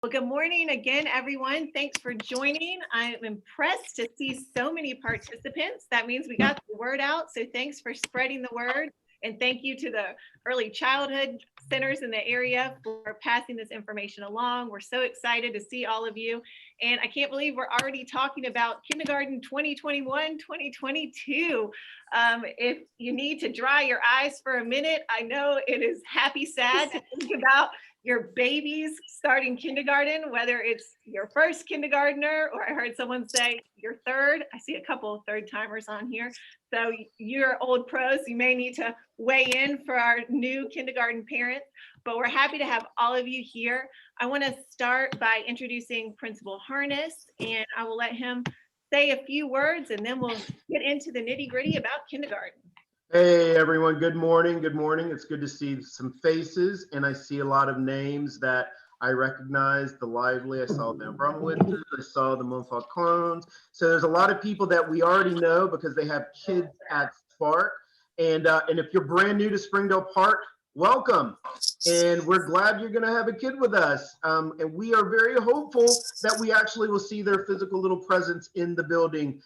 Well, good morning again, everyone. Thanks for joining. I'm impressed to see so many participants. That means we got the word out. So thanks for spreading the word. And thank you to the early childhood centers in the area for passing this information along. We're so excited to see all of you. And I can't believe we're already talking about kindergarten 2021, 2022. If you need to dry your eyes for a minute, I know it is happy, sad to think about your babies starting kindergarten, whether it's your first kindergartner, or I heard someone say your third. I see a couple of third timers on here. So you're old pros, you may need to weigh in for our new kindergarten parents, but we're happy to have all of you here. I want to start by introducing Principal Harness, and I will let him say a few words and then we'll get into the nitty gritty about kindergarten. Hey everyone, good morning. Good morning. It's good to see some faces, and I see a lot of names that I recognize. The Lively, I saw the Brumwitzes, I saw the Monfalcones. So there's a lot of people that we already know because they have kids at Spark. And if you're brand new to Springdale Park, welcome. And we're glad you're going to have a kid with us. And we are very hopeful that we actually will see their physical little presence in the building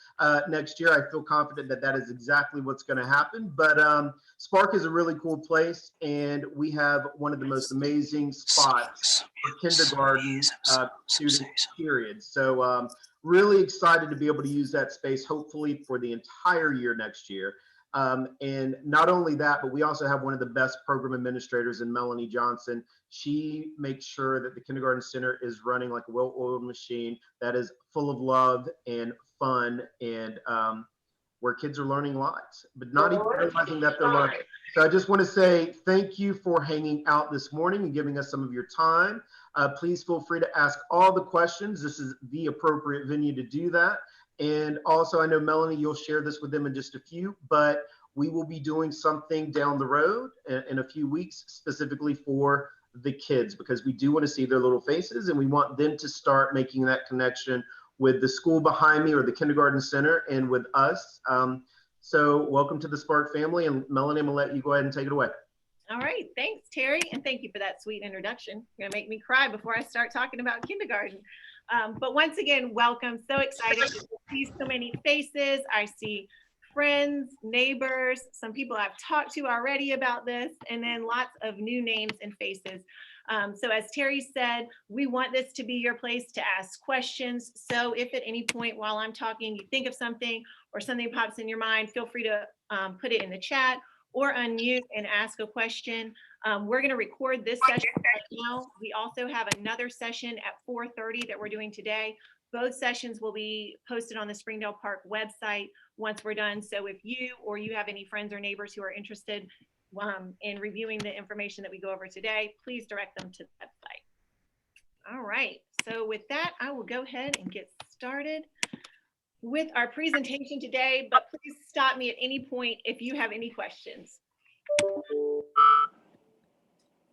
next year. I feel confident that that is exactly what's going to happen. But Spark is a really cool place, and we have one of the most amazing spots for kindergarten students, period. So really excited to be able to use that space, hopefully for the entire year next year. And not only that, but we also have one of the best program administrators in Melanie Johnson. She makes sure that the kindergarten center is running like a well-oiled machine that is full of love and fun, and where kids are learning lots, but not even realizing that they're learning. So I just want to say thank you for hanging out this morning and giving us some of your time. Please feel free to ask all the questions. This is the appropriate venue to do that. And also, I know, Melanie, you'll share this with them in just a few, but we will be doing something down the road in a few weeks specifically for the kids, because we do want to see their little faces and we want them to start making that connection with the school behind me or the kindergarten center and with us. So welcome to the Spark family. And Melanie, I'm gonna let you go ahead and take it away. All right, thanks, Terry, and thank you for that sweet introduction. You're gonna make me cry before I start talking about kindergarten. But once again, welcome. So excited to see so many faces. I see friends, neighbors, some people I've talked to already about this, and then lots of new names and faces. So as Terry said, we want this to be your place to ask questions. So if at any point while I'm talking, you think of something or something pops in your mind, feel free to put it in the chat or unmute and ask a question. We're going to record this session right now. We also have another session at 4:30 that we're doing today. Both sessions will be posted on the Springdale Park website once we're done. So if you or you have any friends or neighbors who are interested in reviewing the information that we go over today, please direct them to the website. All right, so with that, I will go ahead and get started with our presentation today, but please stop me at any point if you have any questions.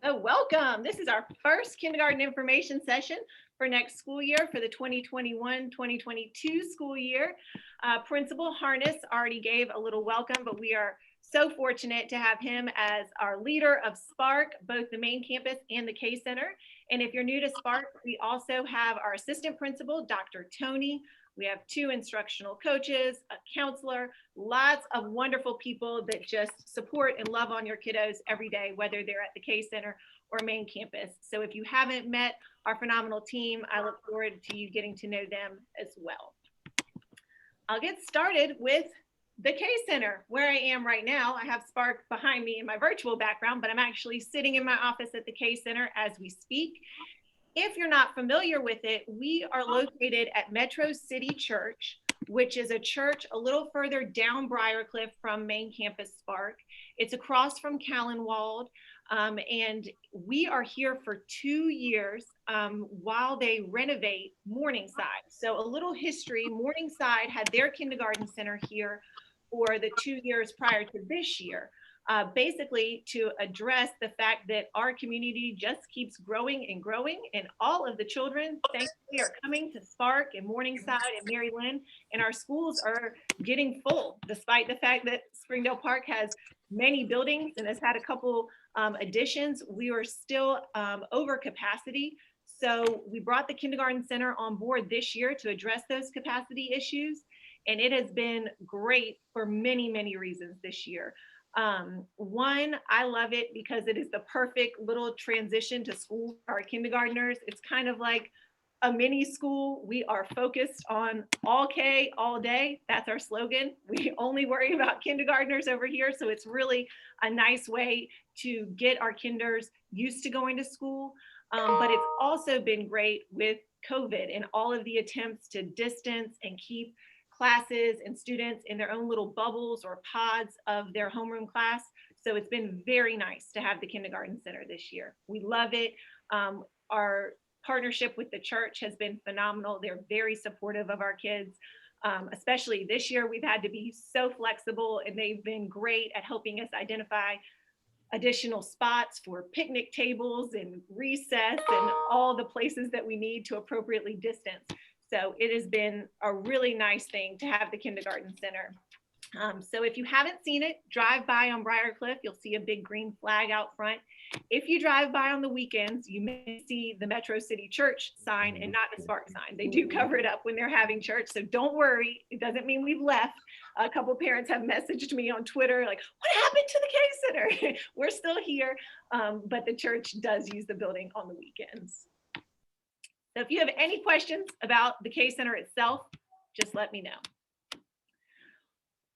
Oh, welcome. This is our first kindergarten information session for next school year, for the 2021-2022 school year. Principal Harness already gave a little welcome, but we are so fortunate to have him as our leader of Spark, both the main campus and the K Center. And if you're new to Spark, we also have our assistant principal, Dr. Tony. We have 2 instructional coaches, a counselor, lots of wonderful people that just support and love on your kiddos every day, whether they're at the K Center or main campus. So if you haven't met our phenomenal team, I look forward to you getting to know them as well. I'll get started with the K Center, where I am right now. I have Spark behind me in my virtual background, but I'm actually sitting in my office at the K Center as we speak. If you're not familiar with it, we are located at Metro City Church, which is a church a little further down Briarcliff from main campus Spark. It's across from Callanwald, and we are here for 2 years while they renovate Morningside. So a little history, Morningside had their kindergarten center here for the 2 years prior to this year. Basically to address the fact that our community just keeps growing and growing, and all of the children, thankfully, are coming to Spark and Morningside and Mary Lynn, and our schools are getting full, despite the fact that Springdale Park has many buildings and has had a couple additions. We are still over capacity. So we brought the kindergarten center on board this year to address those capacity issues. And it has been great for many, many reasons this year. One, I love it because it is the perfect little transition to school for our kindergartners. It's kind of like a mini school. We are focused on all K all day. That's our slogan. We only worry about kindergartners over here. So it's really a nice way to get our kinders used to going to school. But it's also been great with COVID and all of the attempts to distance and keep classes and students in their own little bubbles or pods of their homeroom class. So it's been very nice to have the kindergarten center this year. We love it. Our partnership with the church has been phenomenal. They're very supportive of our kids. Especially this year, we've had to be so flexible, and they've been great at helping us identify additional spots for picnic tables and recess and all the places that we need to appropriately distance. So it has been a really nice thing to have the kindergarten center. So if you haven't seen it, drive by on Briarcliff. You'll see a big green flag out front. If you drive by on the weekends, you may see the Metro City Church sign and not the Spark sign. They do cover it up when they're having church. So don't worry. It doesn't mean we've left. A couple parents have messaged me on Twitter like, what happened to the K Center? We're still here, but the church does use the building on the weekends. So if you have any questions about the K Center itself, just let me know.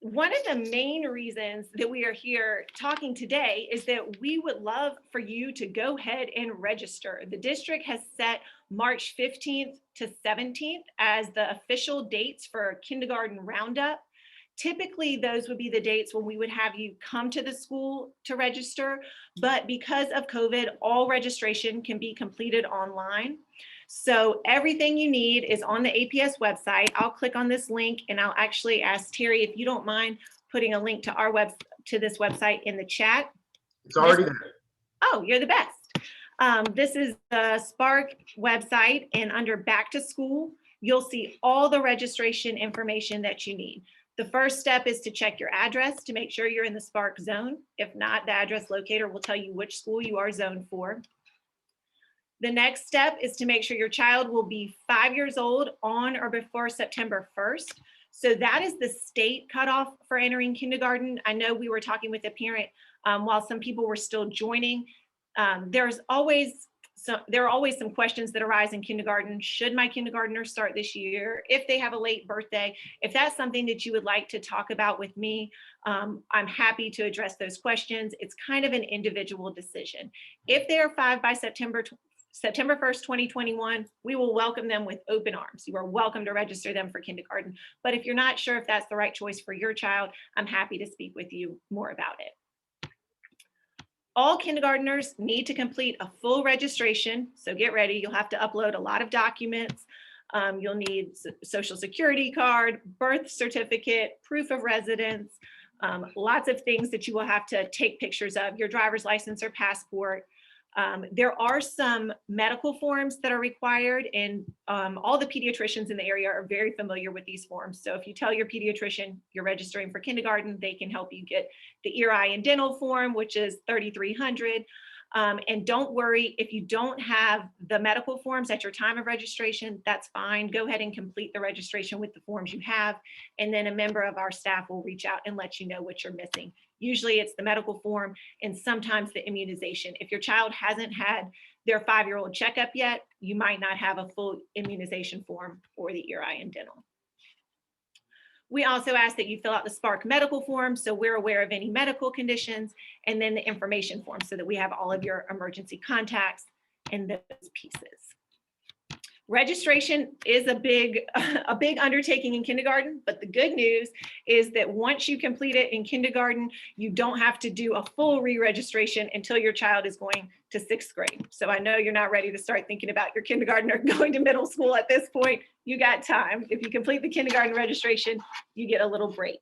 One of the main reasons that we are here talking today is that we would love for you to go ahead and register. The district has set March 15th to 17th as the official dates for kindergarten roundup. Typically, those would be the dates when we would have you come to the school to register, but because of COVID, all registration can be completed online. So everything you need is on the APS website. I'll click on this link and I'll actually ask Terry if you don't mind putting a link to this website in the chat. It's already there. Oh, you're the best. This is the Spark website, and under Back to School, you'll see all the registration information that you need. The first step is to check your address to make sure you're in the Spark zone. If not, the address locator will tell you which school you are zoned for. The next step is to make sure your child will be 5 years old on or before September 1st. So that is the state cutoff for entering kindergarten. I know we were talking with a parent while some people were still joining. There are always some questions that arise in kindergarten. Should my kindergartner start this year? If they have a late birthday, if that's something that you would like to talk about with me, I'm happy to address those questions. It's kind of an individual decision. If they are 5 by September 1st, 2021, we will welcome them with open arms. You are welcome to register them for kindergarten. But if you're not sure if that's the right choice for your child, I'm happy to speak with you more about it. All kindergartners need to complete a full registration. So get ready. You'll have to upload a lot of documents. You'll need social security card, birth certificate, proof of residence, lots of things that you will have to take pictures of, your driver's license or passport. There are some medical forms that are required, and all the pediatricians in the area are very familiar with these forms. So if you tell your pediatrician you're registering for kindergarten, they can help you get the ear, eye, and dental form, which is $3,300. And don't worry, if you don't have the medical forms at your time of registration, that's fine. Go ahead and complete the registration with the forms you have, and then a member of our staff will reach out and let you know what you're missing. Usually it's the medical form and sometimes the immunization. If your child hasn't had their 5-year-old checkup yet, you might not have a full immunization form or the ear, eye, and dental. We also ask that you fill out the Spark medical form so we're aware of any medical conditions, and then the information form so that we have all of your emergency contacts and those pieces. Registration is a big undertaking in kindergarten, but the good news is that once you complete it in kindergarten, you don't have to do a full re-registration until your child is going to 6th grade. So I know you're not ready to start thinking about your kindergartner going to middle school at this point. You got time. If you complete the kindergarten registration, you get a little break.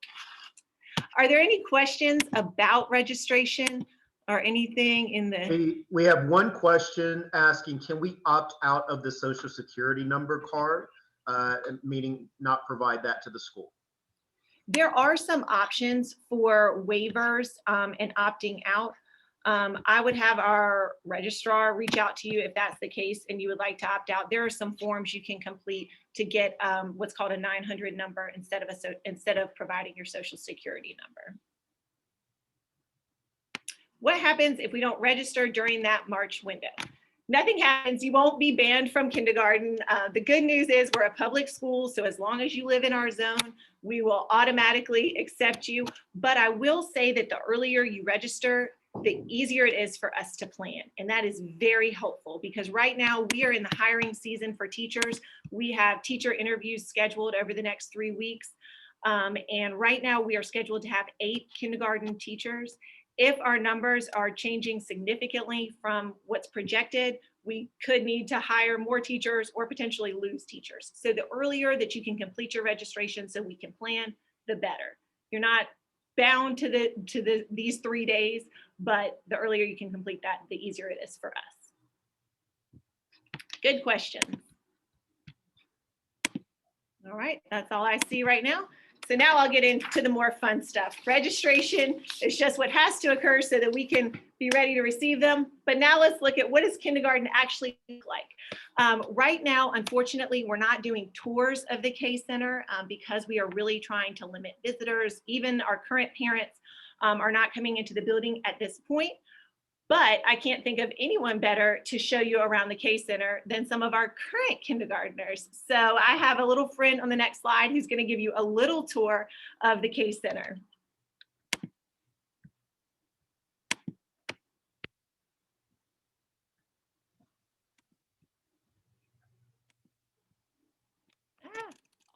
Are there any questions about registration or anything in the? We have one question asking, can we opt out of the social security number card, meaning not provide that to the school? There are some options for waivers and opting out. I would have our registrar reach out to you if that's the case and you would like to opt out. There are some forms you can complete to get what's called a 900 number instead of providing your social security number. What happens if we don't register during that March window? Nothing happens. You won't be banned from kindergarten. The good news is we're a public school, so as long as you live in our zone, we will automatically accept you. But I will say that the earlier you register, the easier it is for us to plan. And that is very helpful because right now we are in the hiring season for teachers. We have teacher interviews scheduled over the next 3 weeks. And right now we are scheduled to have 8 kindergarten teachers. If our numbers are changing significantly from what's projected, we could need to hire more teachers or potentially lose teachers. So the earlier that you can complete your registration so we can plan, the better. You're not bound to these 3 days, but the earlier you can complete that, the easier it is for us. Good question. All right, that's all I see right now. So now I'll get into the more fun stuff. Registration is just what has to occur so that we can be ready to receive them. But now let's look at what does kindergarten actually look like. Right now, unfortunately, we're not doing tours of the K Center because we are really trying to limit visitors. Even our current parents are not coming into the building at this point. But I can't think of anyone better to show you around the K Center than some of our current kindergartners. So I have a little friend on the next slide who's going to give you a little tour of the K Center.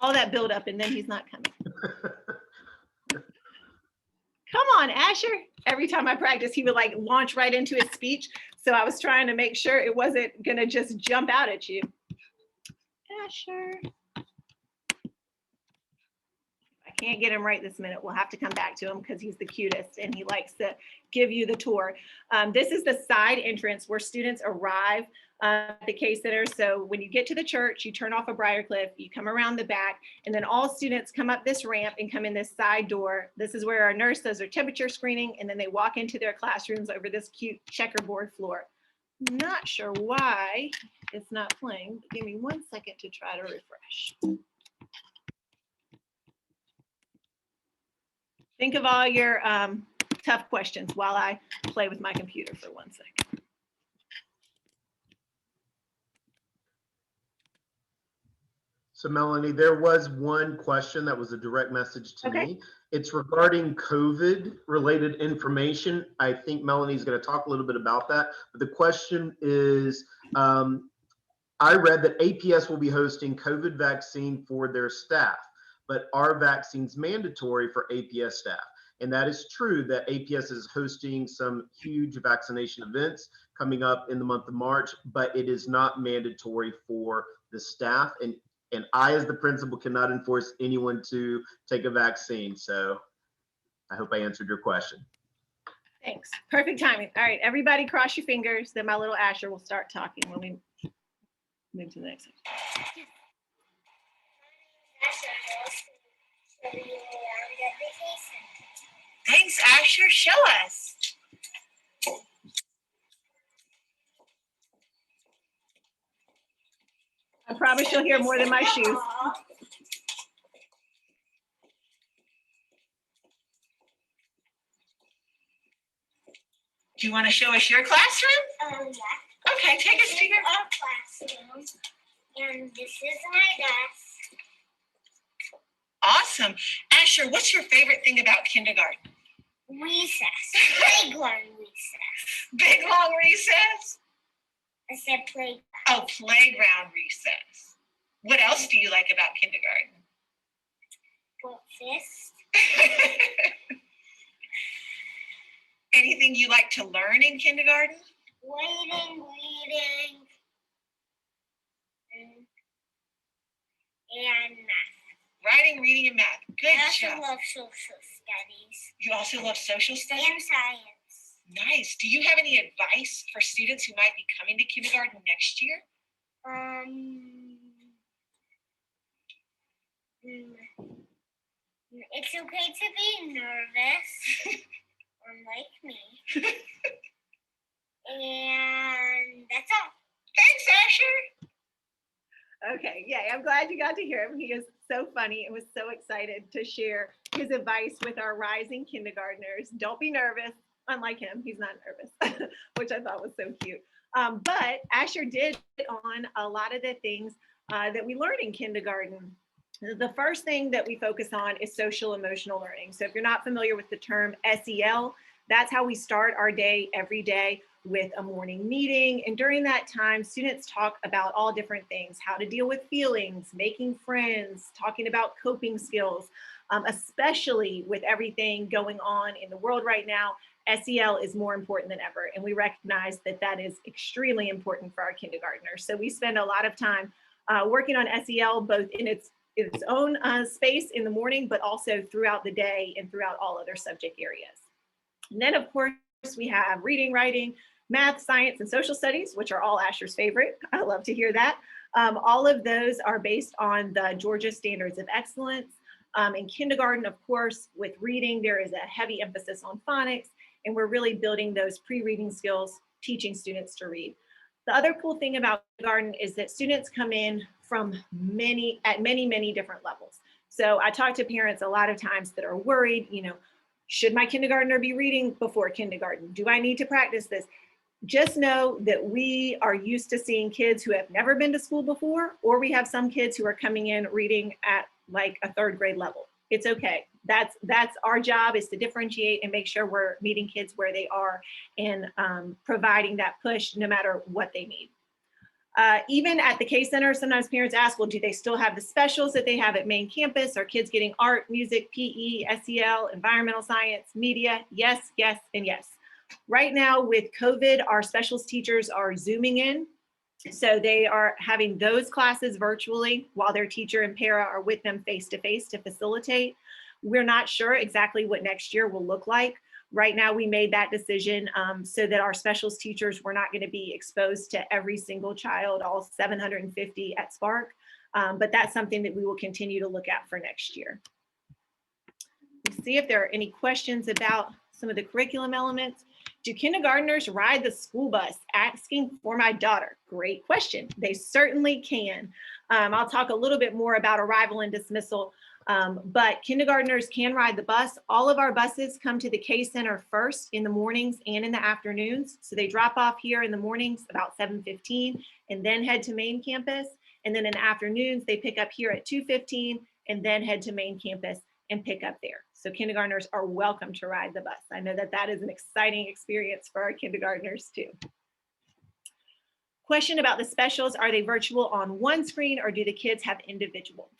All that build up and then he's not coming. Come on, Asher. Every time I practice, he would like launch right into his speech. So I was trying to make sure it wasn't going to just jump out at you. Asher. I can't get him right this minute. We'll have to come back to him because he's the cutest and he likes to give you the tour. This is the side entrance where students arrive at the K Center. So when you get to the church, you turn off a Briarcliff, you come around the back, and then all students come up this ramp and come in this side door. This is where our nurse does their temperature screening, and then they walk into their classrooms over this cute checkerboard floor. Not sure why it's not playing, but give me 1 second to try to refresh. Think of all your tough questions while I play with my computer for 1 second. So Melanie, there was one question that was a direct message to me. It's regarding COVID related information. I think Melanie's going to talk a little bit about that. But the question is, I read that APS will be hosting COVID vaccine for their staff, but are vaccines mandatory for APS staff? And that is true that APS is hosting some huge vaccination events coming up in the month of March, but it is not mandatory for the staff. And I, as the principal, cannot enforce anyone to take a vaccine. So I hope I answered your question. Thanks. Perfect timing. All right, everybody cross your fingers. Then my little Asher will start talking when we move to the next one. Thanks, Asher. Show us. I promise you'll hear more than my shoes. Do you want to show us your classroom? Yeah. Okay, take us to your Our classroom, and this is my desk. Awesome. Asher, what's your favorite thing about kindergarten? Recess. Big long recess. Big long recess? I said playground. Oh, playground recess. What else do you like about kindergarten? Breakfast. Anything you like to learn in kindergarten? Reading, reading, and math. Writing, reading, and math. Good I also job. love social studies. You also love social studies? And science. Nice. Do you have any advice for students who might be coming to kindergarten next year? It's okay to be nervous, unlike me. And that's all. Thanks, Asher. Okay, yeah, I'm glad you got to hear him. He is so funny and was so excited to share his advice with our rising kindergartners. Don't be nervous. Unlike him, he's not nervous, which I thought was so cute. But Asher did hit on a lot of the things that we learn in kindergarten. The first thing that we focus on is social emotional learning. So if you're not familiar with the term SEL, that's how we start our day every day with a morning meeting. And during that time, students talk about all different things, how to deal with feelings, making friends, talking about coping skills, especially with everything going on in the world right now. SEL is more important than ever. And we recognize that that is extremely important for our kindergartners. So we spend a lot of time working on SEL, both in its own space in the morning, but also throughout the day and throughout all other subject areas. And then of course, we have reading, writing, math, science, and social studies, which are all Asher's favorite. I love to hear that. All of those are based on the Georgia Standards of Excellence. In kindergarten, of course, with reading, there is a heavy emphasis on phonics, and we're really building those pre-reading skills, teaching students to read. The other cool thing about kindergarten is that students come in from many different levels. So I talk to parents a lot of times that are worried, should my kindergartner be reading before kindergarten? Do I need to practice this? Just know that we are used to seeing kids who have never been to school before, or we have some kids who are coming in reading at like a third grade level. It's okay. That's our job, is to differentiate and make sure we're meeting kids where they are and providing that push no matter what they need. Even at the K-Center, sometimes parents ask, well, do they still have the specials that they have at main campus? Are kids getting art, music, PE, SEL, environmental science, media? Yes, yes, and yes. Right now with COVID, our specials teachers are Zooming in. So they are having those classes virtually while their teacher and para are with them face-to-face to facilitate. We're not sure exactly what next year will look like. Right now, we made that decision so that our specials teachers were not going to be exposed to every single child, all 750 at Spark. But that's something that we will continue to look at for next year. Let's see if there are any questions about some of the curriculum elements. Do kindergartners ride the school bus? Asking for my daughter. Great question. They certainly can. I'll talk a little bit more about arrival and dismissal, but kindergartners can ride the bus. All of our buses come to the K-Center first in the mornings and in the afternoons. So they drop off here in the mornings about 7:15 and then head to main campus. And then in the afternoons, they pick up here at 2:15 and then head to main campus and pick up there. So kindergartners are welcome to ride the bus. I know that that is an exciting experience for our kindergartners too. Question about the specials, are they virtual on one screen or do the kids have individual?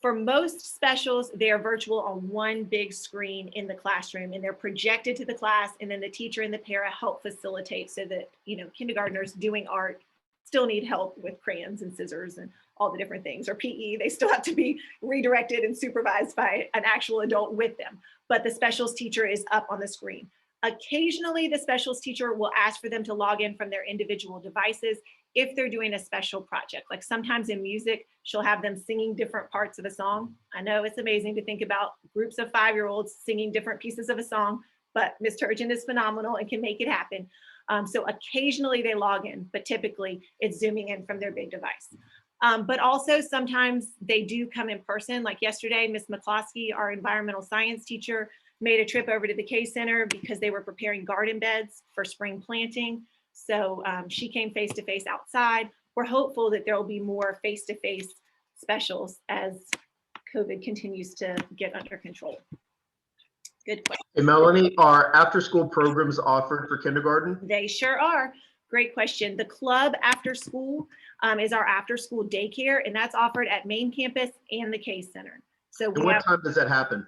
For most specials, they are virtual on one big screen in the classroom and they're projected to the class, and then the teacher and the para help facilitate so that, kindergartners doing art still need help with crayons and scissors and all the different things, or PE, they still have to be redirected and supervised by an actual adult with them. But the specials teacher is up on the screen. Occasionally, the specials teacher will ask for them to log in from their individual devices if they're doing a special project. Like sometimes in music, she'll have them singing different parts of a song. I know it's amazing to think about groups of 5-year-olds singing different pieces of a song, but Ms. Turgeon is phenomenal and can make it happen. So occasionally they log in, but typically it's zooming in from their big device. But also sometimes they do come in person. Like yesterday, Ms. McCloskey, our environmental science teacher, made a trip over to the K-Center because they were preparing garden beds for spring planting. So she came face-to-face outside. We're hopeful that there will be more face-to-face specials as COVID continues to get under control. Good question. Hey, Melanie, are after-school programs offered for kindergarten? They sure are. Great question. The club after school is our after-school daycare, and that's offered at main campus and the K-Center. So And what time does that happen?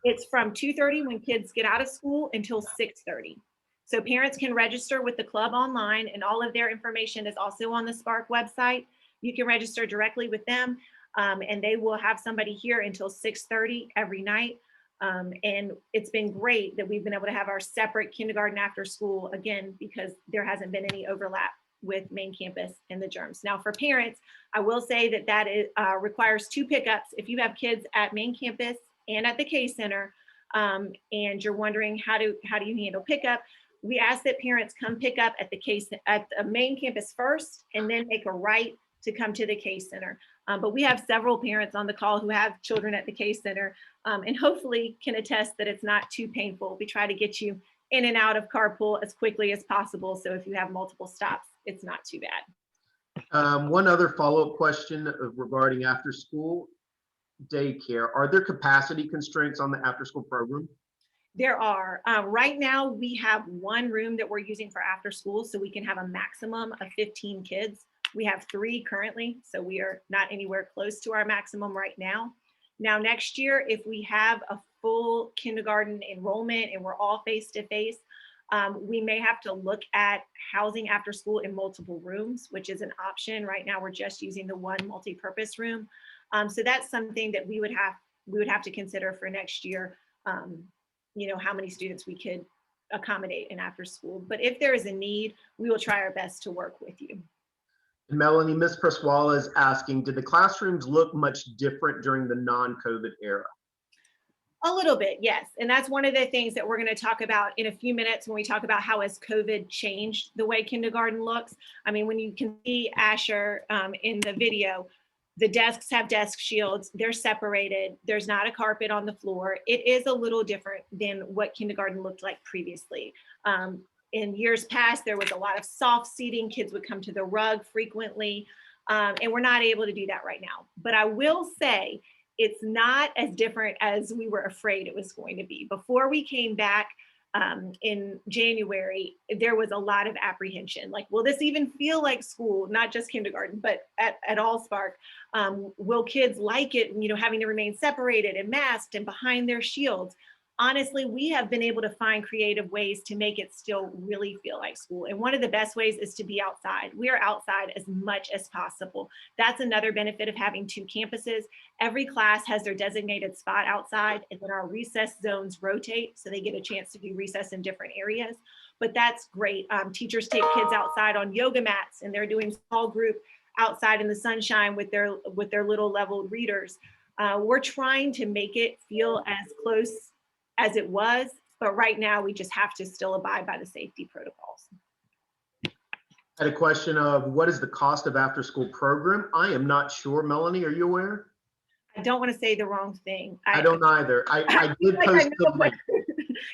It's from 2:30 when kids get out of school until 6:30. So parents can register with the club online, and all of their information is also on the Spark website. You can register directly with them, and they will have somebody here until 6:30 every night. And it's been great that we've been able to have our separate kindergarten after school, again, because there hasn't been any overlap with main campus and the germs. Now for parents, I will say that that is, requires 2 pickups. If you have kids at main campus and at the K-Center, and you're wondering how do you handle pickup, We ask that parents come pick up at the main campus first, and then make a right to come to the Case Center. But we have several parents on the call who have children at the Case Center, and hopefully can attest that it's not too painful. We try to get you in and out of carpool as quickly as possible. So if you have multiple stops, it's not too bad. One other follow-up question regarding after-school daycare. Are there capacity constraints on the after-school program? There are. Right now, we have one room that we're using for after school, so we can have a maximum of 15 kids. We have 3 currently, so we are not anywhere close to our maximum right now. Now, next year, if we have a full kindergarten enrollment and we're all face-to-face, we may have to look at housing after school in multiple rooms, which is an option. Right now, we're just using the one multi-purpose room. So that's something that we would have to consider for next year. You know, how many students we could accommodate in after school. But if there is a need, we will try our best to work with you. Melanie, Ms. Praswala is asking, did the classrooms look much different during the non-COVID era? A little bit, yes. And that's one of the things that we're going to talk about in a few minutes when we talk about how has COVID changed the way kindergarten looks. I mean, when you can see Asher in the video, the desks have desk shields, they're separated, there's not a carpet on the floor. It is a little different than what kindergarten looked like previously. In years past, there was a lot of soft seating, kids would come to the rug frequently, and we're not able to do that right now. But I will say, it's not as different as we were afraid it was going to be. Before we came back in January, there was a lot of apprehension. Like, will this even feel like school? Not just kindergarten, but at Allspark. Will kids like it, you know, having to remain separated and masked and behind their shields? Honestly, we have been able to find creative ways to make it still really feel like school. And one of the best ways is to be outside. We are outside as much as possible. That's another benefit of having 2 campuses. Every class has their designated spot outside, and then our recess zones rotate, so they get a chance to do recess in different areas. But that's great. Teachers take kids outside on yoga mats, and they're doing small group outside in the sunshine with their little leveled readers. We're trying to make it feel as close as it was, but right now we just have to still abide by the safety protocols. I had a question of what is the cost of after-school program? I am not sure. Melanie, are you aware? I don't want to say the wrong thing. I don't either. I did like post I know, the link.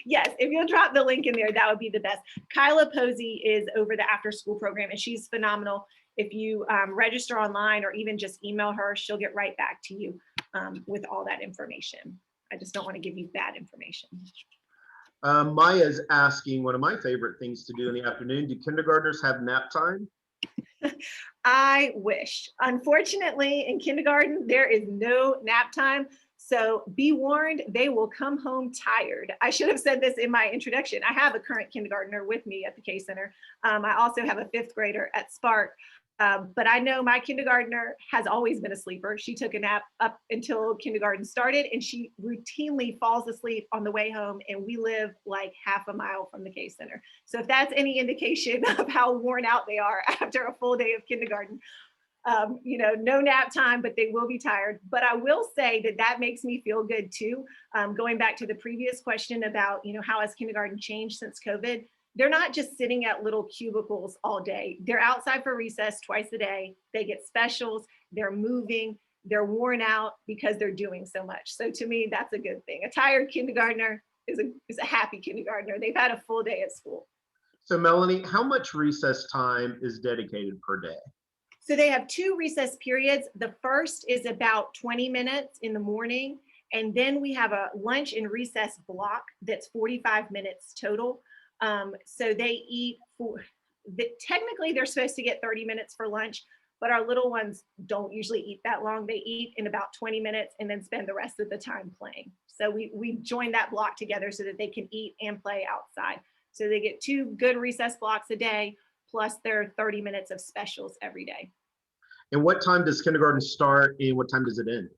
Yes, if you'll drop the link in there, that would be the best. Kyla Posey is over the after-school program, and she's phenomenal. If you register online or even just email her, she'll get right back to you with all that information. I just don't want to give you bad information. Maya's asking, one of my favorite things to do in the afternoon, do kindergartners have nap time? I wish. Unfortunately, in kindergarten, there is no nap time. So be warned, they will come home tired. I should have said this in my introduction. I have a current kindergartner with me at the Case Center. I also have a 5th grader at Spark. But I know my kindergartner has always been a sleeper. She took a nap up until kindergarten started, and she routinely falls asleep on the way home, and we live like half a mile from the Case Center. So if that's any indication of how worn out they are after a full day of kindergarten, you know, no nap time, but they will be tired. But I will say that that makes me feel good too. Going back to the previous question about, you know, how has kindergarten changed since COVID? They're not just sitting at little cubicles all day. They're outside for recess twice a day. They get specials, they're moving, they're worn out because they're doing so much. So to me, that's a good thing. A tired kindergartner is a happy kindergartner. They've had a full day at school. So Melanie, how much recess time is dedicated per day? So they have 2 recess periods. The first is about 20 minutes in the morning. And then we have a lunch and recess block that's 45 minutes total. So they eat technically they're supposed to get 30 minutes for lunch, but our little ones don't usually eat that long. They eat in about 20 minutes and then spend the rest of the time playing. So we join that block together so that they can eat and play outside. So they get 2 good recess blocks a day, plus their 30 minutes of specials every day. And what time does kindergarten start and what time does it end?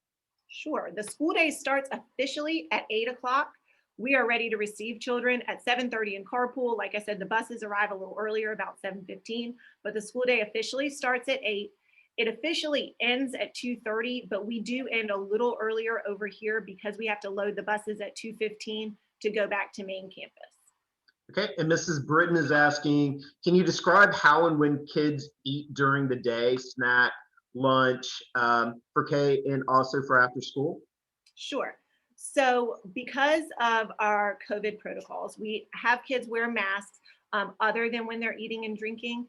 Sure. The school day starts officially at 8 o'clock. We are ready to receive children at 7:30 in carpool. Like I said, the buses arrive a little earlier, about 7:15, but the school day officially starts at 8. It officially ends at 2:30, but we do end a little earlier over here because we have to load the buses at 2:15 to go back to main campus. Okay, and Mrs. Britton is asking, can you describe how and when kids eat during the day, snack, lunch, for K and also for after school? Sure. So because of our COVID protocols, we have kids wear masks other than when they're eating and drinking.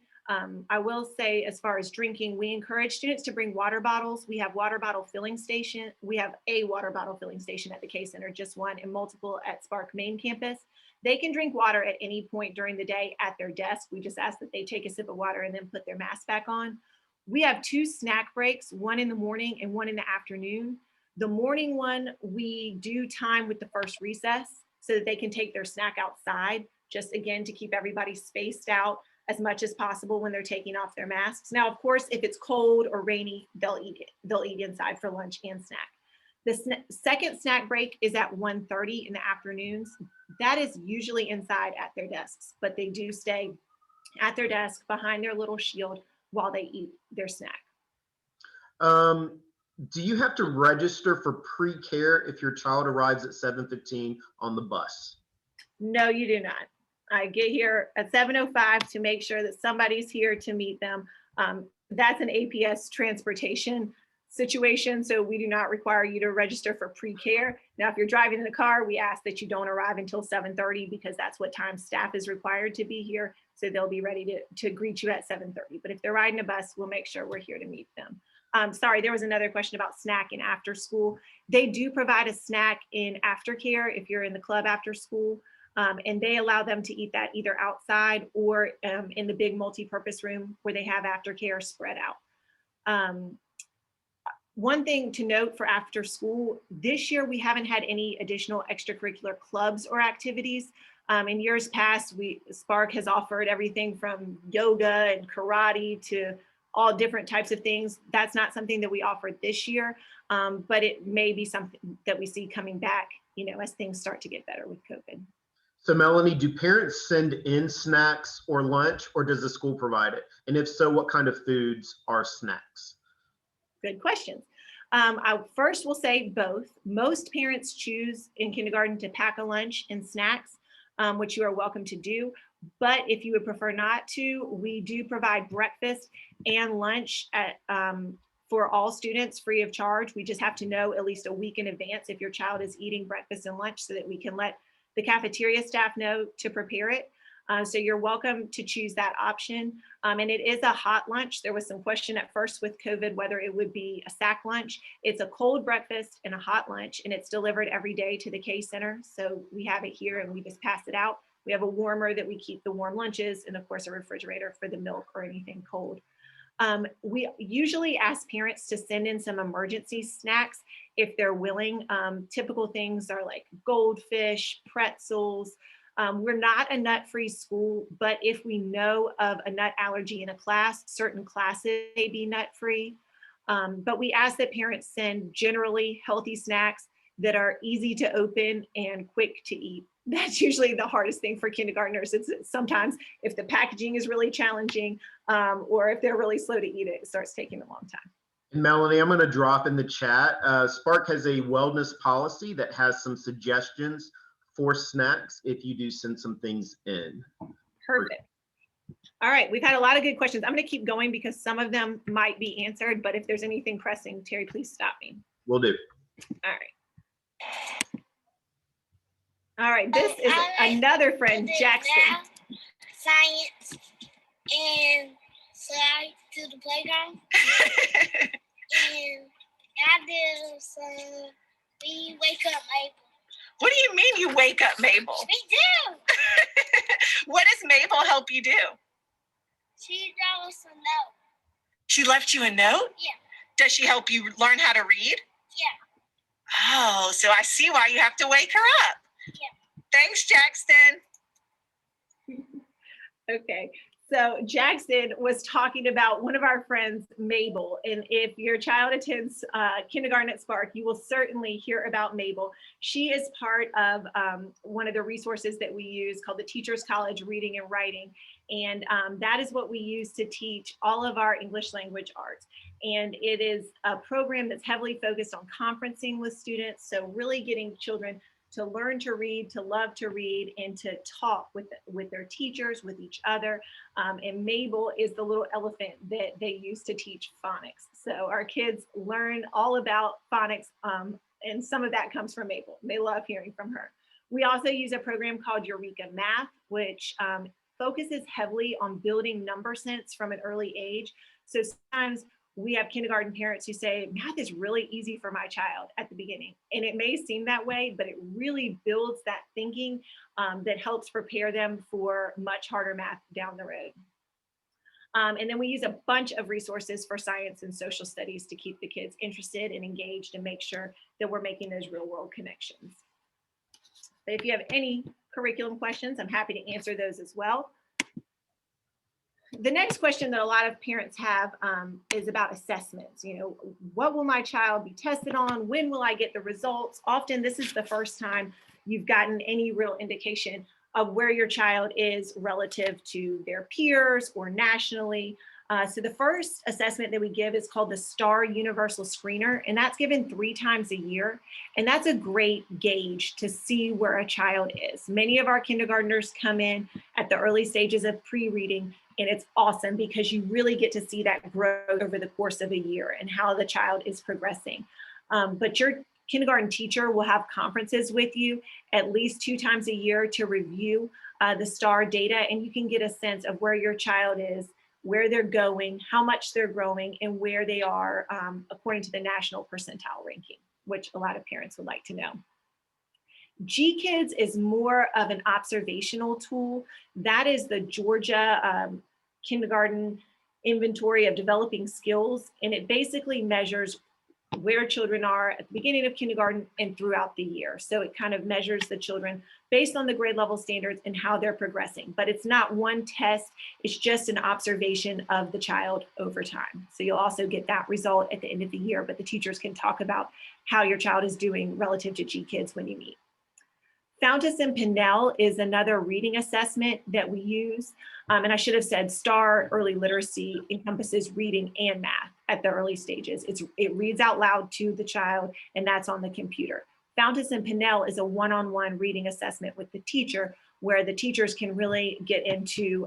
I will say, as far as drinking, we encourage students to bring water bottles. We have water bottle filling station. We have a water bottle filling station at the K Center, just one, and multiple at Spark main campus. They can drink water at any point during the day at their desk. We just ask that they take a sip of water and then put their mask back on. We have 2 snack breaks, one in the morning and one in the afternoon. The morning one, we do time with the first recess so that they can take their snack outside, just again to keep everybody spaced out as much as possible when they're taking off their masks. Now, of course, if it's cold or rainy, they'll eat inside for lunch and snack. The second snack break is at 1:30 in the afternoons. That is usually inside at their desks, but they do stay at their desk behind their little shield while they eat their snack. Do you have to register for pre-care if your child arrives at 7:15 on the bus? No, you do not. I get here at 7:05 to make sure that somebody's here to meet them. That's an APS transportation situation, so we do not require you to register for pre-care. Now, if you're driving in a car, we ask that you don't arrive until 7:30 because that's what time staff is required to be here. So they'll be ready to greet you at 7:30. But if they're riding a bus, we'll make sure we're here to meet them. Sorry, there was another question about snack in after school. They do provide a snack in aftercare if you're in the club after school. And they allow them to eat that either outside or in the big multi-purpose room where they have aftercare spread out. One thing to note for after school, this year we haven't had any additional extracurricular clubs or activities. In years past, Spark has offered everything from yoga and karate to all different types of things. That's not something that we offer this year, but it may be something that we see coming back, as things start to get better with COVID. So Melanie, do parents send in snacks or lunch, or does the school provide it? And if so, what kind of foods are snacks? Good questions. I first will say both. Most parents choose in kindergarten to pack a lunch and snacks, which you are welcome to do. But if you would prefer not to, we do provide breakfast and lunch for all students free of charge. We just have to know at least a week in advance if your child is eating breakfast and lunch so that we can let the cafeteria staff know to prepare it. So you're welcome to choose that option. And it is a hot lunch. There was some question at first with COVID whether it would be a sack lunch. It's a cold breakfast and a hot lunch, and it's delivered every day to the K Center. So we have it here and we just pass it out. We have a warmer that we keep the warm lunches, and of course a refrigerator for the milk or anything cold. We usually ask parents to send in some emergency snacks if they're willing. Typical things are like goldfish, pretzels. We're not a nut-free school, but if we know of a nut allergy in a class, certain classes may be nut-free. But we ask that parents send generally healthy snacks that are easy to open and quick to eat. That's usually the hardest thing for kindergartners. It's sometimes if the packaging is really challenging or if they're really slow to eat it, it starts taking a long time. And Melanie, I'm going to drop in the chat. Spark has a wellness policy that has some suggestions for snacks if you do send some things in. Perfect. All right, we've had a lot of good questions. I'm going to keep going because some of them might be answered, but if there's anything pressing, Terry, please stop me. Will do. All right. All right, this is another friend, Jackson. Science and slide to the playground. And after some, we wake up Mabel. What do you mean you wake up Mabel? We do. What does Mabel help you do? She wrote us a note. She left you a note? Yeah. Does she help you learn how to read? Yeah. Oh, so I see why you have to wake her up. Yeah. Thanks, Jackson. Okay, so Jackson was talking about one of our friends, Mabel. And if your child attends kindergarten at Spark, you will certainly hear about Mabel. She is part of one of the resources that we use called the Teachers College Reading and Writing. And that is what we use to teach all of our English language arts. And it is a program that's heavily focused on conferencing with students. So really getting children to learn to read, to love to read, and to talk with their teachers, with each other. And Mabel is the little elephant that they use to teach phonics. So our kids learn all about phonics, and some of that comes from Mabel. They love hearing from her. We also use a program called Eureka Math, which focuses heavily on building number sense from an early age. So sometimes we have kindergarten parents who say, math is really easy for my child at the beginning. And it may seem that way, but it really builds that thinking that helps prepare them for much harder math down the road. And then we use a bunch of resources for science and social studies to keep the kids interested and engaged and make sure that we're making those real world connections. But if you have any curriculum questions, I'm happy to answer those as well. The next question that a lot of parents have is about assessments. You know, what will my child be tested on? When will I get the results? Often this is the first time you've gotten any real indication of where your child is relative to their peers or nationally. So the first assessment that we give is called the STAR Universal Screener, and that's given 3 times a year. And that's a great gauge to see where a child is. Many of our kindergartners come in at the early stages of pre-reading, and it's awesome because you really get to see that growth over the course of a year and how the child is progressing. But your kindergarten teacher will have conferences with you at least 2 times a year to review the STAR data, and you can get a sense of where your child is, where they're going, how much they're growing, and where they are according to the national percentile ranking, which a lot of parents would like to know. GKIDS is more of an observational tool. That is the Georgia Kindergarten Inventory of Developing Skills, and it basically measures where children are at the beginning of kindergarten and throughout the year. So it kind of measures the children based on the grade level standards and how they're progressing. But it's not one test, it's just an observation of the child over time. So you'll also get that result at the end of the year, but the teachers can talk about how your child is doing relative to GKIDS when you meet. Fountas and Pinnell is another reading assessment that we use. And I should have said STAR early literacy encompasses reading and math at the early stages. It reads out loud to the child, and that's on the computer. Fountas and Pinnell is a one-on-one reading assessment with the teacher, where the teachers can really get into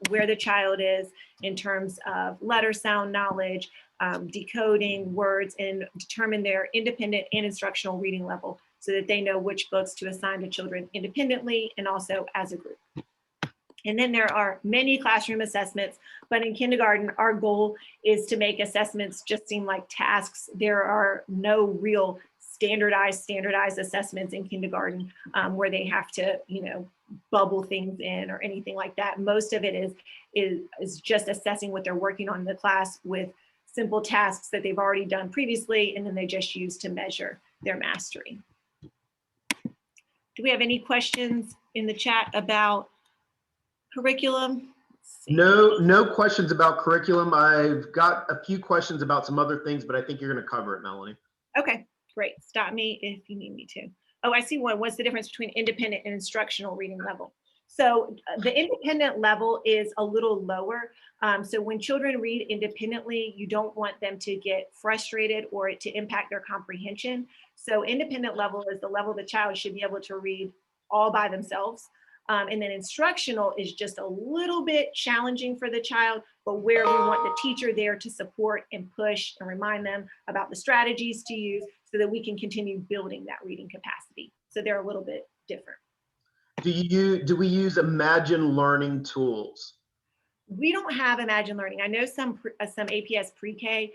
where the child is in terms of letter sound knowledge, decoding words, and determine their independent and instructional reading level so that they know which books to assign to children independently and also as a group. And then there are many classroom assessments, but in kindergarten, our goal is to make assessments just seem like tasks. There are no real standardized assessments in kindergarten where they have to, bubble things in or anything like that. Most of it is just assessing what they're working on in the class with simple tasks that they've already done previously, and then they just use to measure their mastery. Do we have any questions in the chat about curriculum? No questions about curriculum. I've got a few questions about some other things, but I think you're going to cover it, Melanie. Okay, great. Stop me if you need me to. Oh, I see one. What's the difference between independent and instructional reading level? So the independent level is a little lower. So when children read independently, you don't want them to get frustrated or it to impact their comprehension. So independent level is the level the child should be able to read all by themselves. And then instructional is just a little bit challenging for the child, but where we want the teacher there to support and push and remind them about the strategies to use so that we can continue building that reading capacity. So they're a little bit different. Do we use Imagine Learning tools? We don't have Imagine Learning. I know some APS pre-K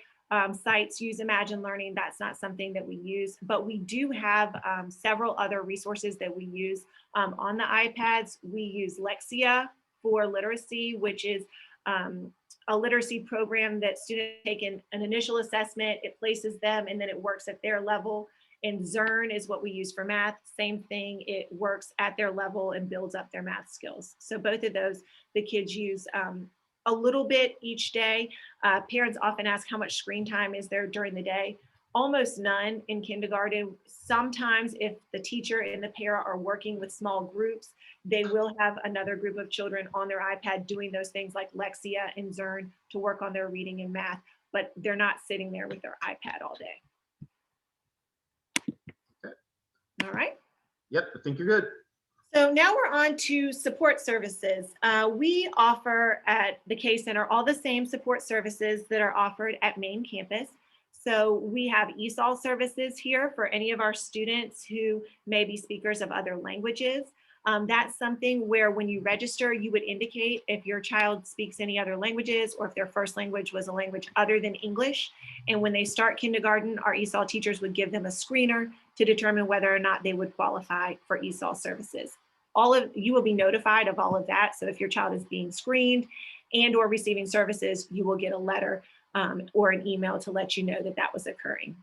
sites use Imagine Learning. That's not something that we use, but we do have several other resources that we use on the iPads. We use Lexia for literacy, which is a literacy program that students take an initial assessment, it places them, and then it works at their level. And Zern is what we use for math. Same thing, it works at their level and builds up their math skills. So both of those, the kids use a little bit each day. Parents often ask how much screen time is there during the day. Almost none in kindergarten. Sometimes if the teacher and the parent are working with small groups, they will have another group of children on their iPad doing those things like Lexia and Zern to work on their reading and math, but they're not sitting there with their iPad all day. All right. Yep, I think you're good. So now we're on to support services. We offer at the K Center all the same support services that are offered at main campus. So we have ESOL services here for any of our students who may be speakers of other languages. That's something where when you register, you would indicate if your child speaks any other languages or if their first language was a language other than English. And when they start kindergarten, our ESOL teachers would give them a screener to determine whether or not they would qualify for ESOL services. You will be notified of all of that. So if your child is being screened and or receiving services, you will get a letter or an email to let you know that that was occurring.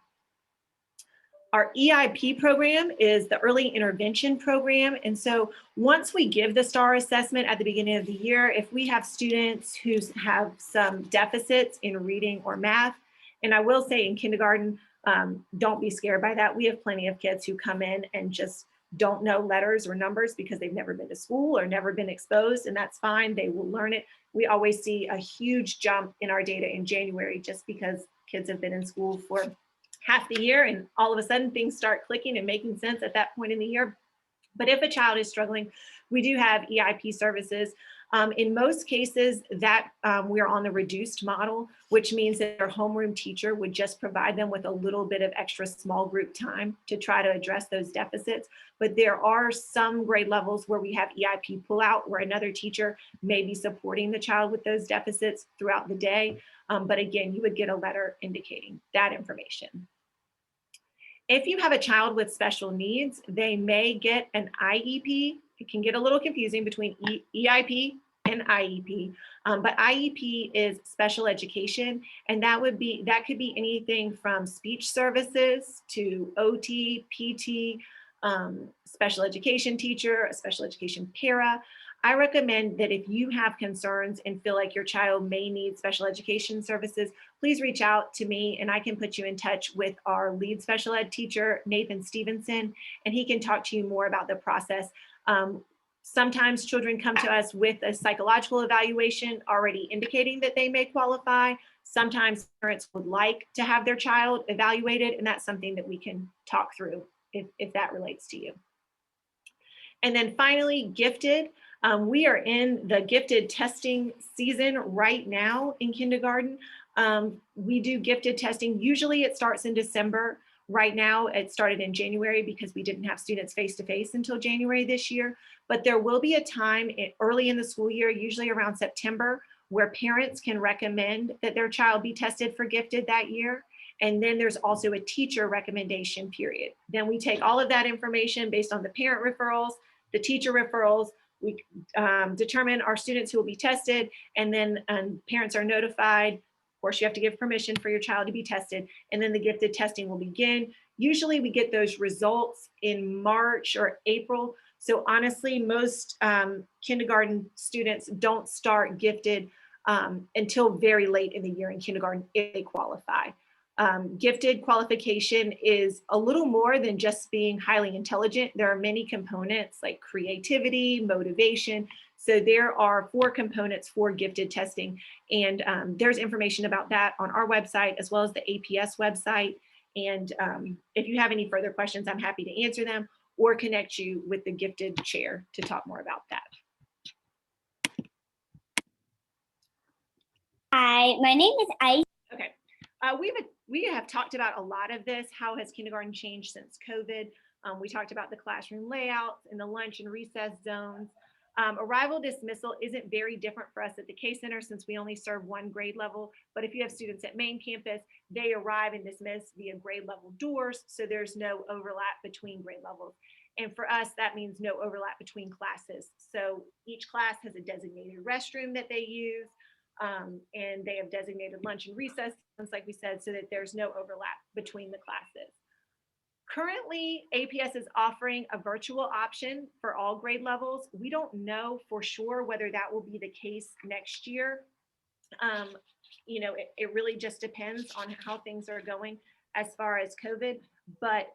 Our EIP program is the early intervention program. And so once we give the STAR assessment at the beginning of the year, if we have students who have some deficits in reading or math, and I will say in kindergarten, don't be scared by that. We have plenty of kids who come in and just don't know letters or numbers because they've never been to school or never been exposed, and that's fine. They will learn it. We always see a huge jump in our data in January just because kids have been in school for half the year and all of a sudden things start clicking and making sense at that point in the year. But if a child is struggling, we do have EIP services. In most cases that we're on the reduced model, which means that their homeroom teacher would just provide them with a little bit of extra small group time to try to address those deficits. But there are some grade levels where we have EIP pullout where another teacher may be supporting the child with those deficits throughout the day. But again, you would get a letter indicating that information. If you have a child with special needs, they may get an IEP. It can get a little confusing between EIP and IEP, but IEP is special education, and that could be anything from speech services to OT, PT, special education teacher, a special education para. I recommend that if you have concerns and feel like your child may need special education services, please reach out to me and I can put you in touch with our lead special ed teacher, Nathan Stevenson, and he can talk to you more about the process. Sometimes children come to us with a psychological evaluation already indicating that they may qualify. Sometimes parents would like to have their child evaluated, and that's something that we can talk through if that relates to you. And then finally, gifted. We are in the gifted testing season right now in kindergarten. We do gifted testing. Usually it starts in December. Right now it started in January because we didn't have students face-to-face until January this year. But there will be a time early in the school year, usually around September, where parents can recommend that their child be tested for gifted that year. And then there's also a teacher recommendation period. Then we take all of that information based on the parent referrals, the teacher referrals, we determine our students who will be tested, and then parents are notified. Of course, you have to give permission for your child to be tested, and then the gifted testing will begin. Usually we get those results in March or April. So honestly, most kindergarten students don't start gifted until very late in the year in kindergarten if they qualify. Gifted qualification is a little more than just being highly intelligent. There are many components like creativity, motivation. So there are 4 components for gifted testing. And there's information about that on our website as well as the APS website. And if you have any further questions, I'm happy to answer them or connect you with the gifted chair to talk more about that. Hi, my name is Ice. Okay. We have talked about a lot of this. How has kindergarten changed since COVID? We talked about the classroom layouts and the lunch and recess zones. Arrival dismissal isn't very different for us at the K Center since we only serve 1 grade level. But if you have students at main campus, they arrive and dismiss via grade level doors. So there's no overlap between grade levels. And for us, that means no overlap between classes. So each class has a designated restroom that they use. And they have designated lunch and recess, like we said, so that there's no overlap between the classes. Currently, APS is offering a virtual option for all grade levels. We don't know for sure whether that will be the case next year. It really just depends on how things are going as far as COVID, but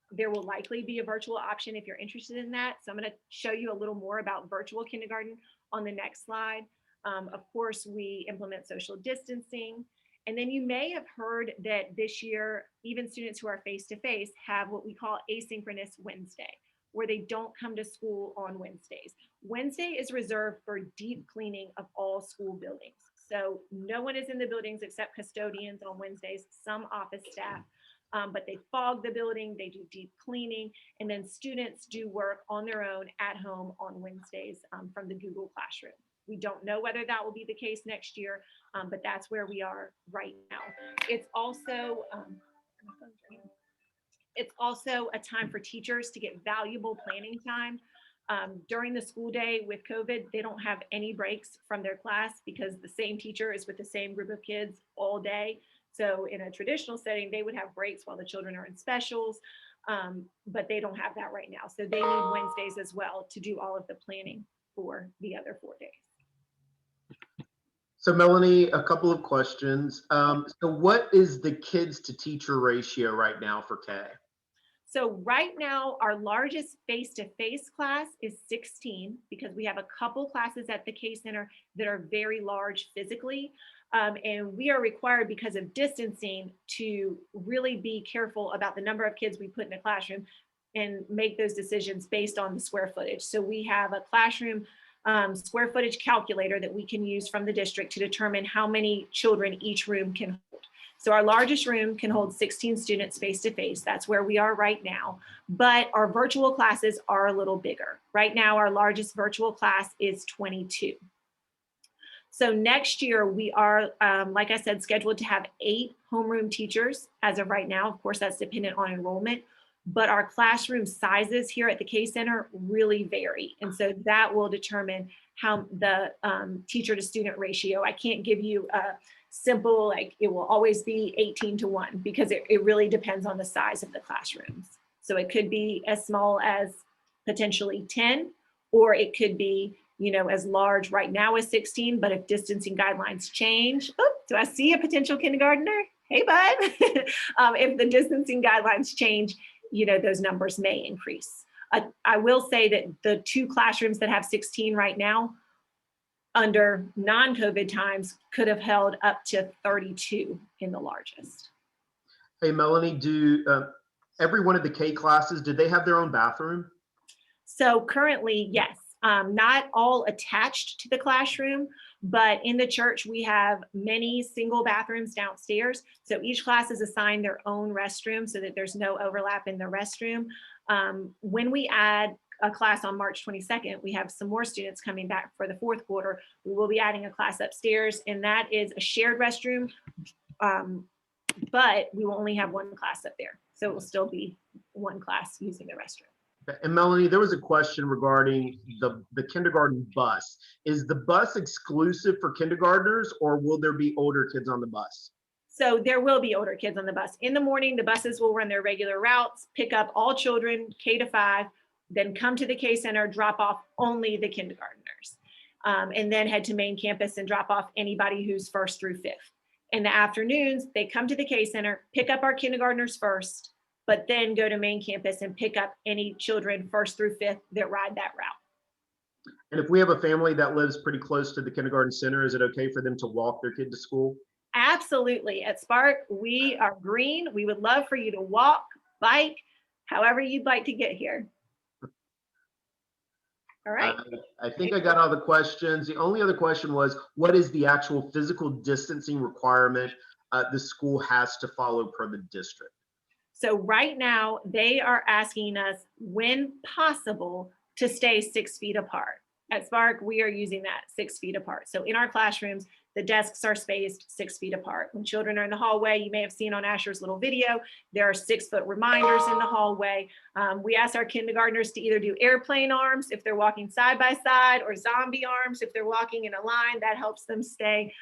there will likely be a virtual option if you're interested in that. So I'm going to show you a little more about virtual kindergarten on the next slide. Of course, we implement social distancing. And then you may have heard that this year, even students who are face-to-face have what we call asynchronous Wednesday, where they don't come to school on Wednesdays. Wednesday is reserved for deep cleaning of all school buildings. So no one is in the buildings except custodians on Wednesdays, some office staff, but they fog the building, they do deep cleaning, and then students do work on their own at home on Wednesdays from the Google Classroom. We don't know whether that will be the case next year, but that's where we are right now. It's also a time for teachers to get valuable planning time. During the school day with COVID, they don't have any breaks from their class because the same teacher is with the same group of kids all day. So in a traditional setting, they would have breaks while the children are in specials, but they don't have that right now. So they need Wednesdays as well to do all of the planning for the other 4 days. So Melanie, a couple of questions. So what is the kids to teacher ratio right now for K? So right now, our largest face-to-face class is 16 because we have a couple classes at the K Center that are very large physically. And we are required because of distancing to really be careful about the number of kids we put in a classroom and make those decisions based on the square footage. So we have a classroom square footage calculator that we can use from the district to determine how many children each room can hold. So our largest room can hold 16 students face-to-face. That's where we are right now. But our virtual classes are a little bigger. Right now, our largest virtual class is 22. So next year, we are, like I said, scheduled to have 8 homeroom teachers as of right now. Of course, that's dependent on enrollment. But our classroom sizes here at the K Center really vary. And so that will determine how the teacher to student ratio. I can't give you a simple, like it will always be 18:1 because it really depends on the size of the classrooms. So it could be as small as potentially 10, or it could be, as large right now as 16, but if distancing guidelines change, do I see a potential kindergartner? Hey, bud. If the distancing guidelines change, those numbers may increase. I will say that the 2 classrooms that have 16 right now, under non-COVID times, could have held up to 32 in the largest. Hey, Melanie, do every one of the K classes, did they have their own bathroom? So currently, yes. Not all attached to the classroom, but in the church, we have many single bathrooms downstairs. So each class is assigned their own restroom so that there's no overlap in the restroom. When we add a class on March 22nd, we have some more students coming back for the 4th quarter. We will be adding a class upstairs, and that is a shared restroom, but we will only have 1 class up there. So it will still be 1 class using the restroom. And Melanie, there was a question regarding the kindergarten bus. Is the bus exclusive for kindergartners, or will there be older kids on the bus? So there will be older kids on the bus. In the morning, the buses will run their regular routes, pick up all children K to 5, then come to the K Center, drop off only the kindergartners, and then head to main campus and drop off anybody who's 1st through 5th. In the afternoons, they come to the K Center, pick up our kindergartners first, but then go to main campus and pick up any children 1st through 5th that ride that route. And if we have a family that lives pretty close to the kindergarten center, is it okay for them to walk their kid to school? Absolutely. At Spark, we are green. We would love for you to walk, bike, however you'd like to get here. All right. I think I got all the questions. The only other question was, what is the actual physical distancing requirement the school has to follow per the district? So right now, they are asking us, when possible, to stay 6 feet apart. At Spark, we are using that 6 feet apart. So in our classrooms, the desks are spaced 6 feet apart. When children are in the hallway, you may have seen on Asher's little video, there are 6-foot reminders in the hallway. We ask our kindergartners to either do airplane arms if they're walking side by side, or zombie arms if they're walking in a line. That helps them stay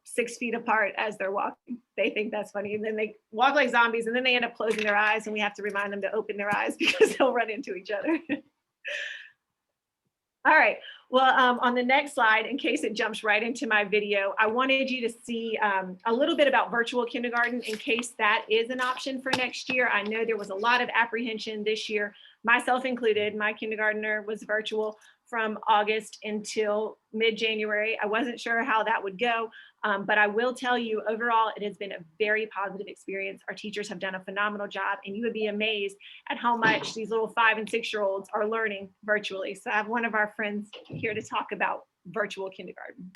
6 feet apart as they're walking. They think that's funny. And then they walk like zombies, and then they end up closing their eyes, and we have to remind them to open their eyes because they'll run into each other. All right, well, on the next slide, in case it jumps right into my video, I wanted you to see a little bit about virtual kindergarten in case that is an option for next year. I know there was a lot of apprehension this year, myself included. My kindergartner was virtual from August until mid-January. I wasn't sure how that would go. But I will tell you, overall, it has been a very positive experience. Our teachers have done a phenomenal job, and you would be amazed at how much these little 5 and 6-year-olds are learning virtually. So I have one of our friends here to talk about virtual kindergarten.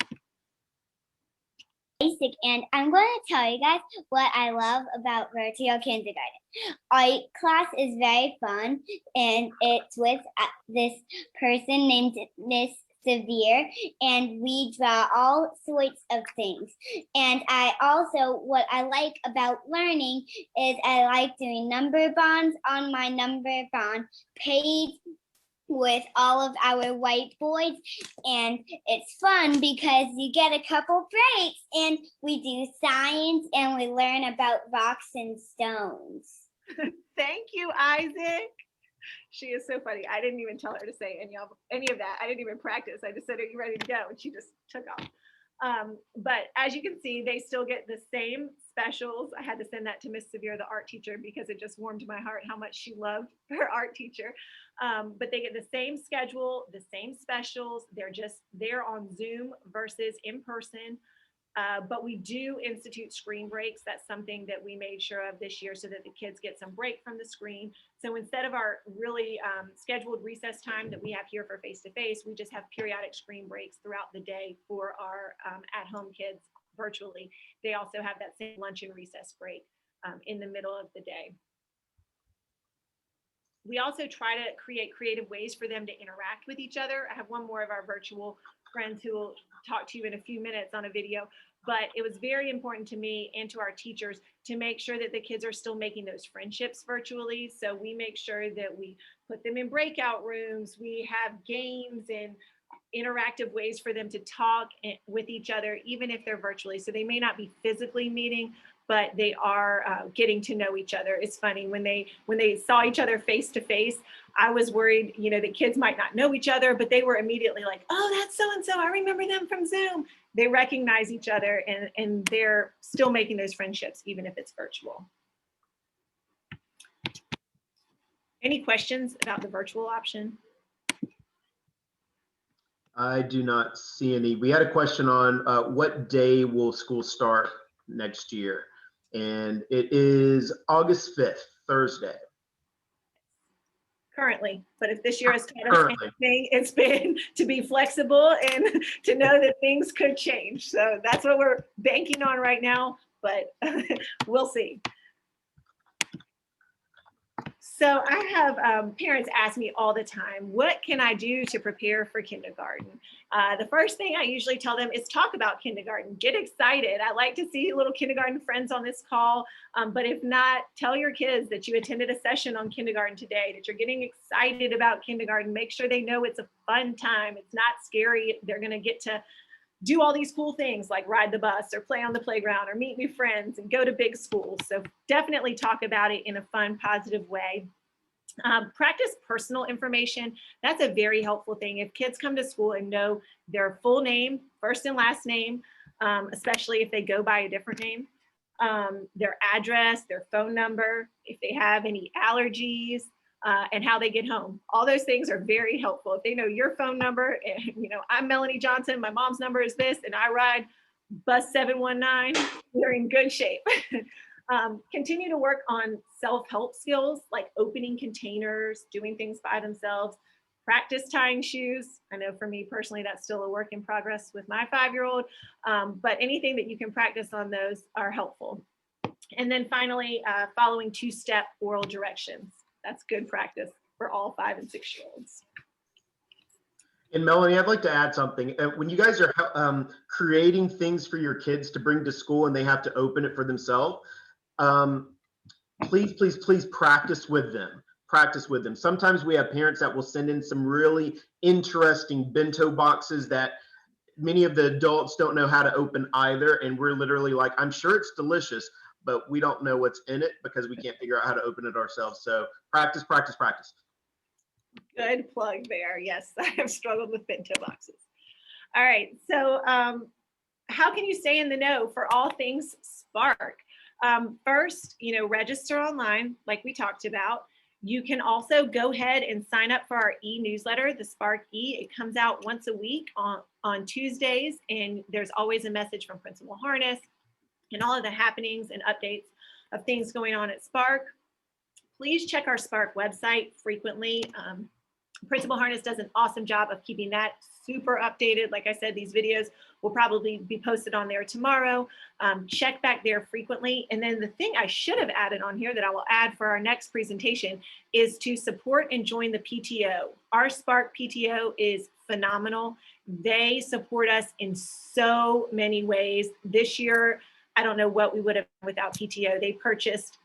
Basic, and I'm going to tell you guys what I love about virtual kindergarten. Our class is very fun, and it's with this person named Miss Severe, and we draw all sorts of things. And I also, what I like about learning is I like doing number bonds on my number bond page with all of our whiteboards, and it's fun because you get a couple breaks and we do science and we learn about rocks and stones. Thank you, Isaac. She is so funny. I didn't even tell her to say any of that. I didn't even practice. I just said, "Are you ready to go?" And she just took off. But as you can see, they still get the same specials. I had to send that to Miss Severe, the art teacher, because it just warmed my heart how much she loved her art teacher. But they get the same schedule, the same specials. They're just there on Zoom versus in person. But we do institute screen breaks. That's something that we made sure of this year so that the kids get some break from the screen. So instead of our really scheduled recess time that we have here for face-to-face, we just have periodic screen breaks throughout the day for our at-home kids virtually. They also have that same lunch and recess break in the middle of the day. We also try to create creative ways for them to interact with each other. I have one more of our virtual friends who will talk to you in a few minutes on a video, but it was very important to me and to our teachers to make sure that the kids are still making those friendships virtually. So we make sure that we put them in breakout rooms. We have games and interactive ways for them to talk with each other, even if they're virtually. So they may not be physically meeting, but they are getting to know each other. It's funny, when they saw each other face to face, I was worried, the kids might not know each other, but they were immediately like, "Oh, that's so-and-so, I remember them from Zoom." They recognize each other, and they're still making those friendships, even if it's virtual. Any questions about the virtual option? I do not see any. We had a question on what day will school start next year? And it is August 5th, Thursday. Currently, but if this year has taught us anything, it's been to be flexible and to know that things could change. So that's what we're banking on right now, but we'll see. So I have parents ask me all the time, what can I do to prepare for kindergarten? The first thing I usually tell them is talk about kindergarten. Get excited. I like to see little kindergarten friends on this call, but if not, tell your kids that you attended a session on kindergarten today, that you're getting excited about kindergarten. Make sure they know it's a fun time. It's not scary. They're going to get to do all these cool things like ride the bus or play on the playground or meet new friends and go to big schools. So definitely talk about it in a fun, positive way. Practice personal information. That's a very helpful thing. If kids come to school and know their full name, first and last name, especially if they go by a different name, their address, their phone number, if they have any allergies, and how they get home. All those things are very helpful. If they know your phone number, and, I'm Melanie Johnson, my mom's number is this, and I ride bus 719, we're in good shape. Continue to work on self-help skills like opening containers, doing things by themselves, practice tying shoes. I know for me personally, that's still a work in progress with my 5-year-old, but anything that you can practice on those are helpful. And then finally, following 2-step oral directions. That's good practice for all 5 and 6-year-olds. And Melanie, I'd like to add something. When you guys are creating things for your kids to bring to school and they have to open it for themselves, please practice with them. Practice with them. Sometimes we have parents that will send in some really interesting bento boxes that many of the adults don't know how to open either. And we're literally like, I'm sure it's delicious, but we don't know what's in it because we can't figure out how to open it ourselves. So practice, practice, practice. Good plug there. Yes, I have struggled with bento boxes. All right, so how can you stay in the know for all things Spark? First, register online like we talked about. You can also go ahead and sign up for our e-newsletter, the Spark E. It comes out once a week on Tuesdays, and there's always a message from Principal Harness and all of the happenings and updates of things going on at Spark. Please check our Spark website frequently. Principal Harness does an awesome job of keeping that super updated. Like I said, these videos will probably be posted on there tomorrow. Check back there frequently. And then the thing I should have added on here that I will add for our next presentation is to support and join the PTO. Our Spark PTO is phenomenal. They support us in so many ways. This year, I don't know what we would have done without PTO. They purchased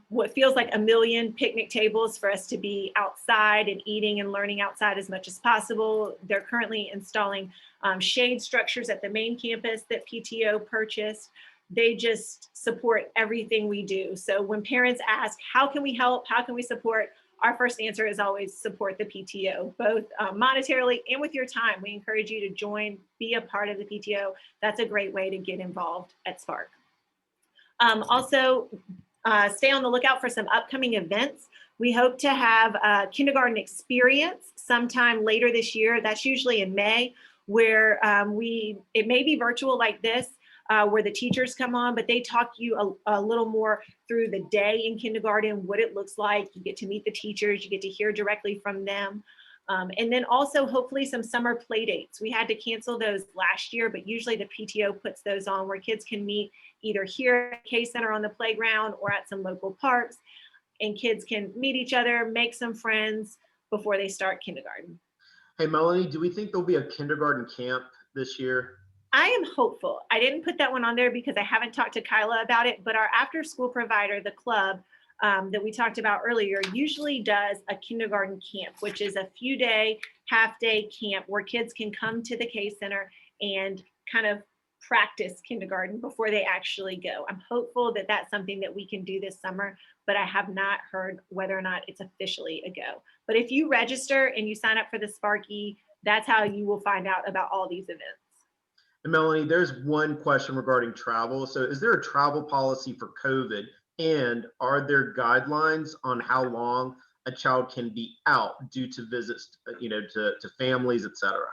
what feels like 1 million picnic tables for us to be outside and eating and learning outside as much as possible. They're currently installing shade structures at the main campus that PTO purchased. They just support everything we do. So when parents ask, how can we help? How can we support? Our first answer is always support the PTO, both monetarily and with your time. We encourage you to join, be a part of the PTO. That's a great way to get involved at Spark. Also, stay on the lookout for some upcoming events. We hope to have a kindergarten experience sometime later this year. That's usually in May, where it may be virtual like this, where the teachers come on, but they talk you a little more through the day in kindergarten, what it looks like. You get to meet the teachers, you get to hear directly from them. And then also hopefully some summer play dates. We had to cancel those last year, but usually the PTO puts those on where kids can meet either here at K Center on the playground or at some local parks, and kids can meet each other, make some friends before they start kindergarten. Hey, Melanie, do we think there'll be a kindergarten camp this year? I am hopeful. I didn't put that one on there because I haven't talked to Kyla about it, but our after school provider, the club, that we talked about earlier, usually does a kindergarten camp, which is a few day, half day camp where kids can come to the K Center and kind of practice kindergarten before they actually go. I'm hopeful that that's something that we can do this summer, but I have not heard whether or not it's officially a go. But if you register and you sign up for the Sparky, that's how you will find out about all these events. And Melanie, there's one question regarding travel. So is there a travel policy for COVID? And are there guidelines on how long a child can be out due to visits, to families, et cetera?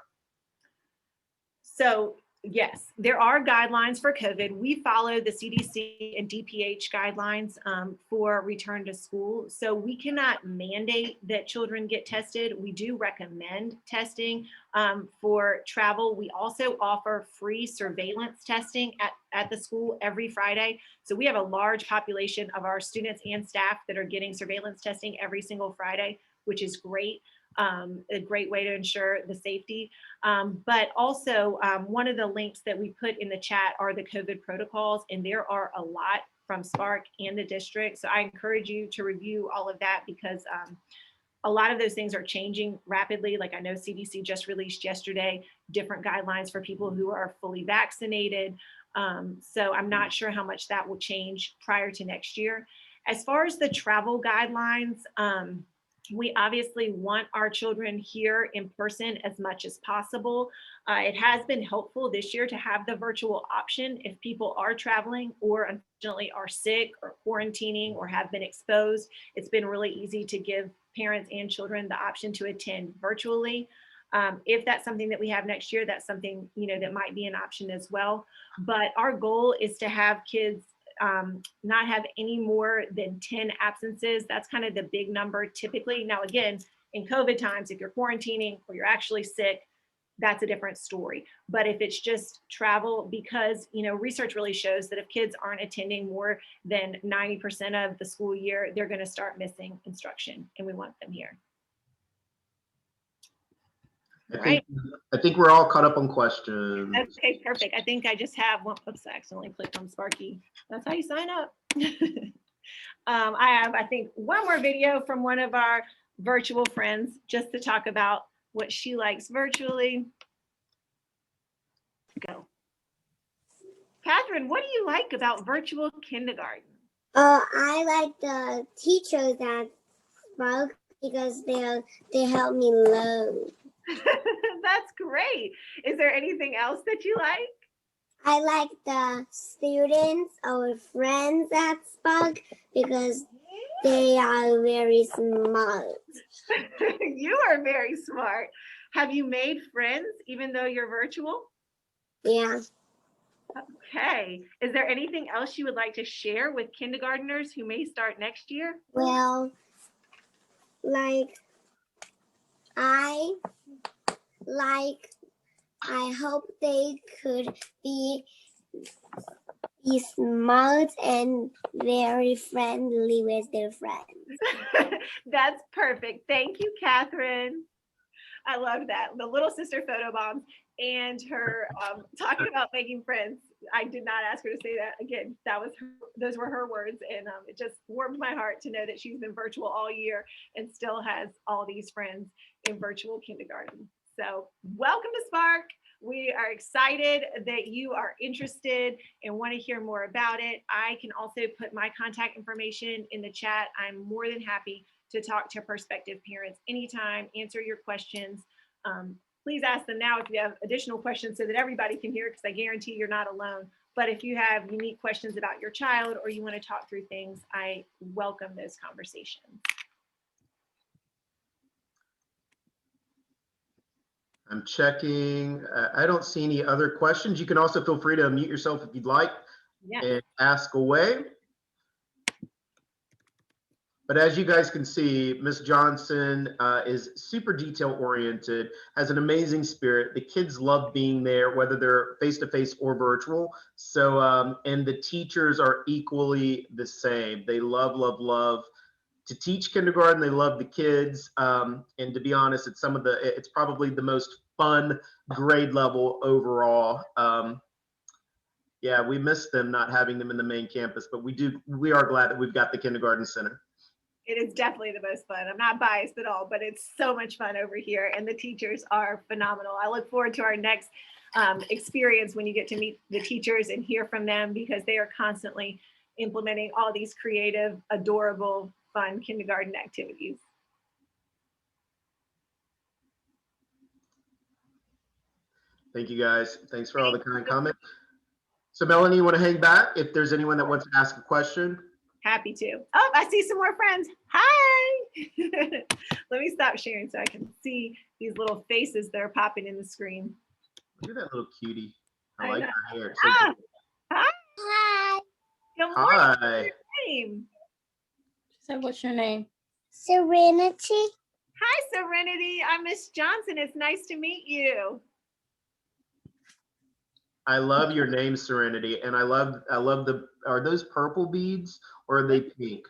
So yes, there are guidelines for COVID. We follow the CDC and DPH guidelines for return to school. So we cannot mandate that children get tested. We do recommend testing for travel. We also offer free surveillance testing at the school every Friday. So we have a large population of our students and staff that are getting surveillance testing every single Friday, which is great. A great way to ensure the safety. But also one of the links that we put in the chat are the COVID protocols, and there are a lot from Spark and the district. So I encourage you to review all of that because a lot of those things are changing rapidly. Like I know CDC just released yesterday different guidelines for people who are fully vaccinated. So I'm not sure how much that will change prior to next year. As far as the travel guidelines, we obviously want our children here in person as much as possible. It has been helpful this year to have the virtual option if people are traveling or unfortunately are sick or quarantining or have been exposed. It's been really easy to give parents and children the option to attend virtually. If that's something that we have next year, that's something that might be an option as well. But our goal is to have kids not have any more than 10 absences. That's kind of the big number typically. Now, again, in COVID times, if you're quarantining or you're actually sick, that's a different story. But if it's just travel, because research really shows that if kids aren't attending more than 90% of the school year, they're going to start missing instruction, and we want them here. I think we're all caught up on questions. Okay, perfect. I think I just have one. Oops, I accidentally clicked on Sparky. That's how you sign up. I have, I think, one more video from one of our virtual friends just to talk about what she likes virtually. Go. Catherine, what do you like about virtual kindergarten? I like the teachers at Spark because they help me learn. That's great. Is there anything else that you like? I like the students or friends at Spark because They are very smart. You are very smart. Have you made friends even though you're virtual? Yeah. Okay. Is there anything else you would like to share with kindergartners who may start next year? Well, like I I hope they could be smart and very friendly with their friends. That's perfect. Thank you, Catherine. I love that. The little sister photo bombs and her talking about making friends. I did not ask her to say that again. Those were her words, and it just warmed my heart to know that she's been virtual all year and still has all these friends in virtual kindergarten. So welcome to Spark. We are excited that you are interested and want to hear more about it. I can also put my contact information in the chat. I'm more than happy to talk to prospective parents anytime, answer your questions. Please ask them now if you have additional questions so that everybody can hear, because I guarantee you're not alone. But if you have unique questions about your child or you want to talk through things, I welcome those conversations. I'm checking. I don't see any other questions. You can also feel free to unmute yourself if you'd like and ask away. But as you guys can see, Ms. Johnson is super detail oriented, has an amazing spirit. The kids love being there, whether they're face-to-face or virtual. So, and the teachers are equally the same. They love, love, love to teach kindergarten. They love the kids. And to be honest, it's probably the most fun grade level overall. Yeah, we miss them not having them in the main campus, but we are glad that we've got the kindergarten center. It is definitely the most fun. I'm not biased at all, but it's so much fun over here, and the teachers are phenomenal. I look forward to our next experience when you get to meet the teachers and hear from them, because they are constantly implementing all these creative, adorable, fun kindergarten activities. Thank you guys. Thanks for all the kind comments. So Melanie, you want to hang back if there's anyone that wants to ask a question? Happy to. Oh, I see some more friends. Hi. Let me stop sharing so I can see these little faces that are popping in the screen. Look at that little cutie. I I like know. her hair. It's so cute. Hi. Hi, Good morning. Hi. What's your name? So what's your name? Serenity. Hi, Serenity. I'm Miss Johnson. It's nice to meet you. I love your name, Serenity, and I love are those purple beads or are they pink?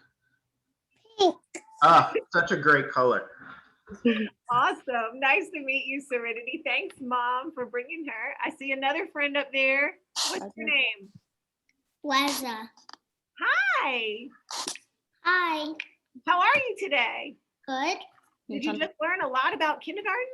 Pink. Ah, such a great color. Awesome. Nice to meet you, Serenity. Thanks, Mom, for bringing her. I see another friend up there. What's your name? Weza. Hi. Hi. How are you today? Good. Did you just learn a lot about kindergarten?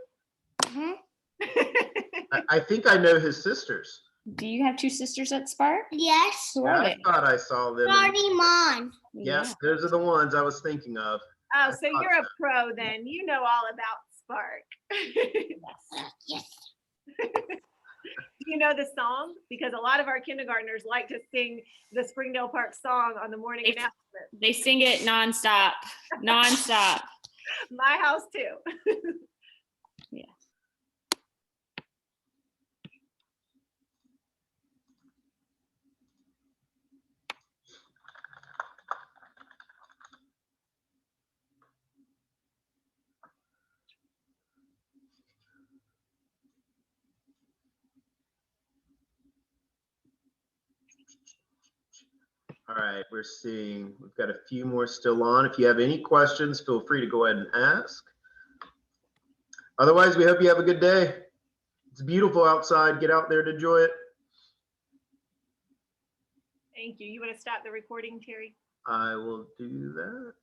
Mm-hmm. I think I know his sisters. Do you have two sisters at Spark? Yes. Who Yeah, are I they? thought I saw them. Mon. Yes, those are the ones I was thinking of. Oh, so you're a pro then. You know all about Spark. Yes. Do you know the song? Because a lot of our kindergartners like to sing the Springdale Park song on the morning announcement. They sing it nonstop, nonstop. My house too. Yeah. All right, we've got a few more still on. If you have any questions, feel free to go ahead and ask. Otherwise, we hope you have a good day. It's beautiful outside. Get out there to enjoy it. Thank you. You want to stop the recording, Terry? I will do that.